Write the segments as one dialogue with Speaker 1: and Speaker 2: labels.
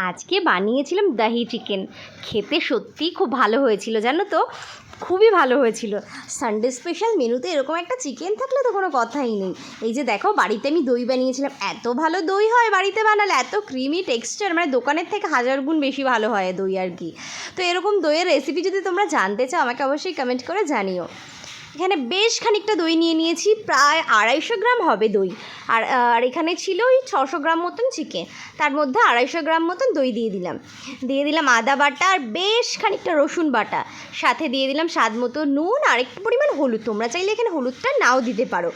Speaker 1: আজকে বানিয়েছিলাম দহি চিকেন। খেতে সত্যিই খুব ভালো হয়েছিল, জানো তো, খুবই ভালো হয়েছিল। সানডে স্পেশাল মেনুতে এরকম একটা চিকেন থাকলে তো কোনো কথাই নেই। এই যে দেখো, বাড়িতে আমি দই বানিয়েছিলাম। এত ভালো দই হয় বাড়িতে বানালে, এত ক্রিমি টেক্সচার, মানে দোকানের থেকে 1000 গুণ বেশি ভালো হয় দই আর কি। তো এরকম দইয়ের রেসিপি যদি তোমরা জানতে চাও আমাকে অবশ্যই কমেন্ট করে জানিও। এখানে বেশ খানিকটা দই নিয়ে নিয়েছি, প্রায় 250 গ্রাম হবে দই। আর এখানে ছিল ওই 600 গ্রাম মতন চিকেন, তার মধ্যে 250 গ্রাম মতন দই দিয়ে দিলাম আদা বাটা আর বেশ খানিকটা রসুন বাটা, সাথে দিয়ে দিলাম স্বাদ মতো নুন আর একটু পরিমাণ হলুদ। তোমরা চাইলে এখানে হলুদটা নাও দিতে পারো,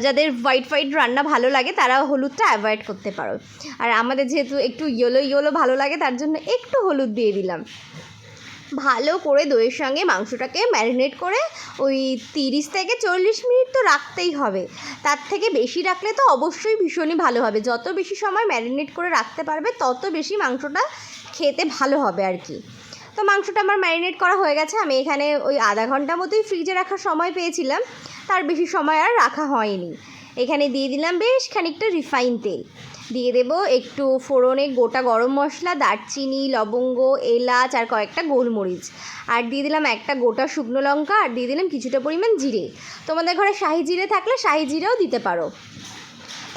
Speaker 1: যাদের হোয়াইট রান্না ভালো লাগে তারা হলুদটা অ্যাভয়েড করতে পারো। আর আমাদের যেহেতু একটু ইয়েলো ভালো লাগে, তার জন্য একটু হলুদ দিয়ে দিলাম। ভালো করে দইয়ের সঙ্গে মাংসটাকে ম্যারিনেট করে ওই 30 থেকে 40 মিনিট তো রাখতেই হবে। তার থেকে বেশি রাখলে তো অবশ্যই ভীষণই ভালো হবে। যত বেশি সময় ম্যারিনেট করে রাখতে পারবে তত বেশি মাংসটা খেতে ভালো হবে আর কি। তো মাংসটা আমার ম্যারিনেট করা হয়ে গেছে। আমি এখানে ওই আধা ঘন্টা মতোই ফ্রিজে রাখার সময় পেয়েছিলাম, তার বেশি সময় আর রাখা হয়নি। এখানে দিয়ে দিলাম বেশ খানিকটা রিফাইন তেল, দিয়ে দেবো একটু ফোড়নে গোটা গরম মশলা, দারচিনি, লবঙ্গ, এলাচ আর কয়েকটা গোলমরিচ, আর দিয়ে দিলাম একটা গোটা শুকনো লঙ্কা, আর দিয়ে দিলাম কিছুটা পরিমাণ জিরে। তোমাদের ঘরে শাহি জিরে থাকলে শাহি জিরেও দিতে পারো।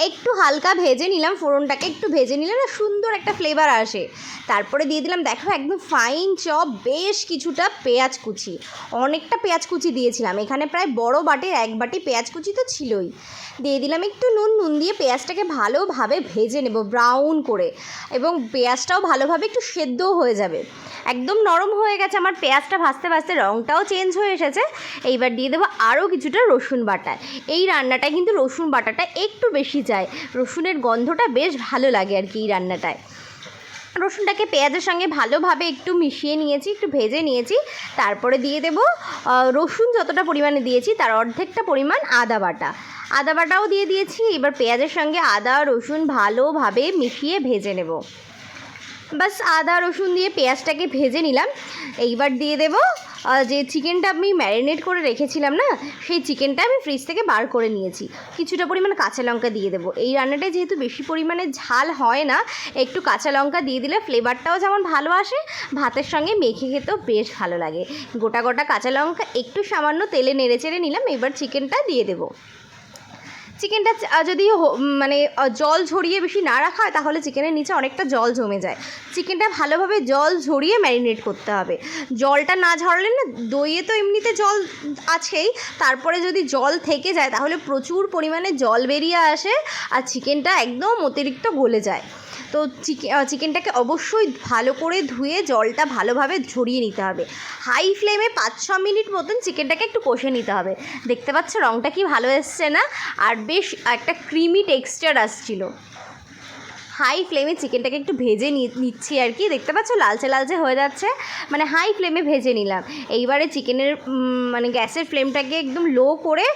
Speaker 1: একটু হালকা ভেজে নিলাম, ফোড়নটাকে একটু ভেজে নিলে না সুন্দর একটা ফ্লেভার আসে। তারপরে দিয়ে দিলাম, দেখো একদম ফাইন চপ বেশ কিছুটা পেঁয়াজ কুচি, অনেকটা পেঁয়াজ কুচি দিয়েছিলাম এখানে, প্রায় বড় বাটির 1 বাটি পেঁয়াজ কুচি তো ছিলই। দিয়ে দিলাম একটু নুন দিয়ে পেঁয়াজটাকে ভালোভাবে ভেজে নেব ব্রাউন করে, এবং পেঁয়াজটাও ভালোভাবে একটু সেদ্ধও হয়ে যাবে। একদম নরম হয়ে গেছে আমার পেঁয়াজটা, ভাজতে রঙটাও চেঞ্জ হয়ে এসেছে। এইবার দিয়ে দেবো আরও কিছুটা রসুন বাটা। এই রান্নাটায় কিন্তু রসুন বাটাটা একটু বেশি যায়, রসুনের গন্ধটা বেশ ভালো লাগে আর কি এই রান্নাটায়। রসুনটাকে পেঁয়াজের সঙ্গে ভালোভাবে একটু মিশিয়ে নিয়েছি, একটু ভেজে নিয়েছি। তারপরে দিয়ে দেবো রসুন যতটা পরিমাণে দিয়েছি তার অর্ধেকটা পরিমাণ আদা বাটাও দিয়ে দিয়েছি। এবার পেঁয়াজের সঙ্গে আদা রসুন ভালোভাবে মিশিয়ে ভেজে নেব। বাস আদা রসুন দিয়ে পেঁয়াজটাকে ভেজে নিলাম। এইবার দিয়ে দেবো যে চিকেনটা আমি ম্যারিনেট করে রেখেছিলাম না, সেই চিকেনটা আমি ফ্রিজ থেকে বার করে নিয়েছি। কিছুটা পরিমাণ কাঁচা লঙ্কা দিয়ে দেবো। এই রান্নাটায় যেহেতু বেশি পরিমাণে ঝাল হয় না, একটু কাঁচা লঙ্কা দিয়ে দিলে ফ্লেভারটাও যেমন ভালো আসে, ভাতের সঙ্গে মেখে খেতেও বেশ ভালো লাগে। গোটা কাঁচা লঙ্কা একটু সামান্য তেলে নেড়েচেড়ে নিলাম। এবার চিকেনটা দিয়ে দেবো। চিকেনটা যদি মানে জল ঝরিয়ে বেশি না রাখা হয় তাহলে চিকেনের নিচে অনেকটা জল জমে যায়। চিকেনটা ভালোভাবে জল ঝরিয়ে ম্যারিনেট করতে হবে। জলটা না ঝরালে না, দইয়ে তো এমনিতে জল আছেই, তারপরে যদি জল থেকে যায় তাহলে প্রচুর পরিমাণে জল বেরিয়ে আসে আর চিকেনটা একদম অতিরিক্ত গলে যায়। তো চিকেনটাকে অবশ্যই ভালো করে ধুয়ে জলটা ভালোভাবে ঝরিয়ে নিতে হবে। হাই ফ্লেমে 5-6 মিনিট মতন চিকেনটাকে একটু কষে নিতে হবে। দেখতে পাচ্ছ রঙটা কি ভালো এসছে না, আর বেশ একটা ক্রিমি টেক্সচার আসছিল। হাই ফ্লেমে চিকেনটাকে একটু ভেজে নিচ্ছি আর কি, দেখতে পাচ্ছ লালচে হয়ে যাচ্ছে, মানে হাই ফ্লেমে ভেজে নিলাম। এইবারে চিকেনের মানে গ্যাসের ফ্লেমটাকে একদম লো করে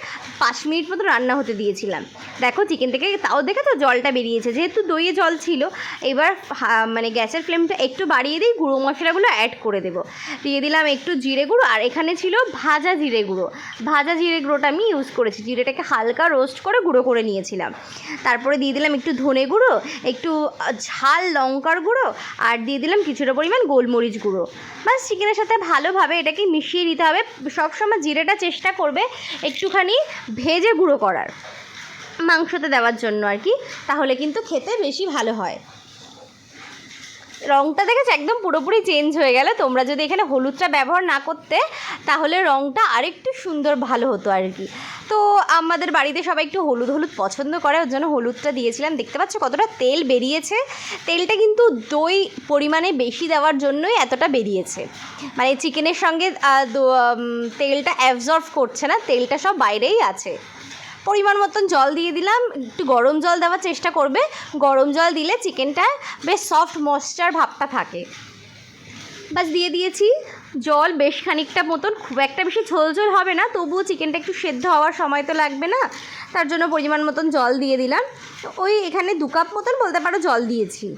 Speaker 1: 5 মিনিট মতো রান্না হতে দিয়েছিলাম। দেখো চিকেন থেকে তাও দেখে তো জলটা বেরিয়েছে, যেহেতু দইয়ে জল ছিল। এবার মানে গ্যাসের ফ্লেমটা একটু বাড়িয়ে দিই, গুঁড়ো মশলাগুলো অ্যাড করে দেবো। দিয়ে দিলাম একটু জিরে গুঁড়ো, আর এখানে ছিল ভাজা জিরে গুঁড়োটা আমি ইউজ করেছি। জিরেটাকে হালকা রোস্ট করে গুঁড়ো করে নিয়েছিলাম। তারপরে দিয়ে দিলাম একটু ধনে গুঁড়ো, একটু ঝাল লঙ্কার গুঁড়ো, আর দিয়ে দিলাম কিছুটা পরিমাণ গোলমরিচ গুঁড়ো। বাস চিকেনের সাথে ভালোভাবে এটাকে মিশিয়ে নিতে হবে। সবসময় জিরেটা চেষ্টা করবে একটুখানি ভেজে গুঁড়ো করার, মাংসতে দেওয়ার জন্য আর কি, তাহলে কিন্তু খেতে বেশি ভালো হয়। রঙটা দেখেছ একদম পুরোপুরি চেঞ্জ হয়ে গেল। তোমরা যদি এখানে হলুদটা ব্যবহার না করতে তাহলে রঙটা আরেকটু সুন্দর ভালো হতো আর কি। তো আমাদের বাড়িতে সবাই একটু হলুদ পছন্দ করে, ওর জন্য হলুদটা দিয়েছিলাম। দেখতে পাচ্ছ কতটা তেল বেরিয়েছে। তেলটা কিন্তু দই পরিমাণে বেশি দেওয়ার জন্যই এতটা বেরিয়েছে, মানে চিকেনের সঙ্গে তেলটা অ্যাবজর্ব করছে না, তেলটা সব বাইরেই আছে। পরিমাণ মতন জল দিয়ে দিলাম, একটু গরম জল দেওয়ার চেষ্টা করবে। গরম জল দিলে চিকেনটা বেশ সফট ময়েশ্চার ভাবটা থাকে। বাস দিয়ে দিয়েছি জল বেশ খানিকটা মতন, খুব একটা বেশি ঝোল হবে না, তবুও চিকেনটা একটু সেদ্ধ হওয়ার সময় তো লাগবে না, তার জন্য পরিমাণ মতন জল দিয়ে দিলাম। ওই এখানে 2 কাপ মতন বলতে পারো জল দিয়েছি।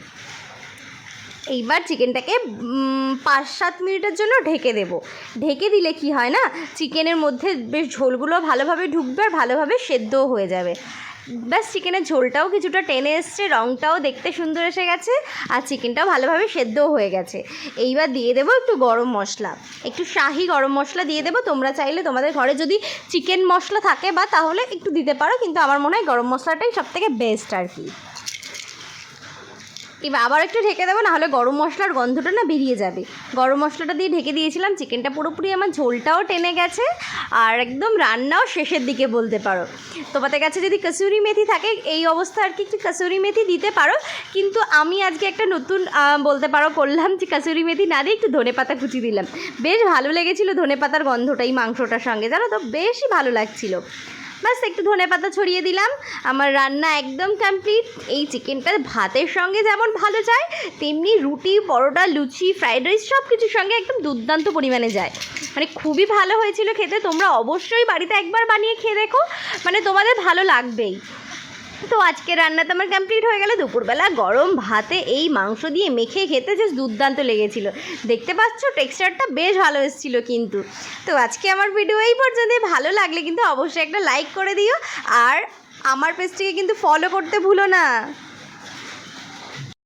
Speaker 1: এইবার চিকেনটাকে 5-7 মিনিটের জন্য ঢেকে দেব। ঢেকে দিলে কি হয় না, চিকেনের মধ্যে বেশ ঝোলগুলো ভালোভাবে ঢুকবে আর ভালোভাবে সেদ্ধও হয়ে যাবে। ব্যাস চিকেনের ঝোলটাও কিছুটা টেনে এসছে, রঙটাও দেখতে সুন্দর এসে গেছে, আর চিকেনটাও ভালোভাবে সেদ্ধও হয়ে গেছে। এইবার দিয়ে দেবো একটু গরম মশলা, একটু শাহি গরম মশলা দিয়ে দেবো। তোমরা চাইলে তোমাদের ঘরে যদি চিকেন মশলা থাকে বা তাহলে একটু দিতে পারো, কিন্তু আমার মনে হয় গরম মশলাটাই সবথেকে বেস্ট আর কি। এবার আবার একটু ঢেকে দেবো, নাহলে গরম মশলার গন্ধটা না বেরিয়ে যাবে। গরম মশলাটা দিয়ে ঢেকে দিয়েছিলাম, চিকেনটা পুরোপুরি আমার ঝোলটাও টেনে গেছে, আর একদম রান্নাও শেষের দিকে বলতে পারো। তোমাদের কাছে যদি কসুরি মেথি থাকে এই অবস্থা আর কি, একটু কসুরি মেথি দিতে পারো, কিন্তু আমি আজকে একটা নতুন বলতে পারো করলাম যে কসুরি মেথি না দিয়ে একটু ধনেপাতা কুচি দিলাম। বেশ ভালো লেগেছিলো ধনেপাতার গন্ধটা এই মাংসটার সঙ্গে, জানো তো, বেশই ভালো লাগছিলো। বাস একটু ধনেপাতা ছড়িয়ে দিলাম, আমার রান্না একদম কমপ্লিট। এই চিকেনটা ভাতের সঙ্গে যেমন ভালো যায়, তেমনি রুটি, পরোটা, লুচি, ফ্রাইড রাইস সব কিছুর সঙ্গে একদম দুর্দান্ত পরিমাণে যায়। মানে খুবই ভালো হয়েছিল খেতে। তোমরা অবশ্যই বাড়িতে একবার বানিয়ে খেয়ে দেখো, মানে তোমাদের ভালো লাগবেই। তো আজকে রান্না তো আমার কমপ্লিট হয়ে গেল। দুপুরবেলা গরম ভাতে এই মাংস দিয়ে মেখে খেতে জাস্ট দুর্দান্ত লেগেছিল। দেখতে পাচ্ছ টেক্সচারটা বেশ ভালো এসেছিলো কিন্তু। তো আজকে আমার ভিডিও এই পর্যন্ত। ভালো লাগলে কিন্তু অবশ্যই একটা লাইক করে দিও, আর আমার পেজটিকে কিন্তু ফলো করতে ভুলো না।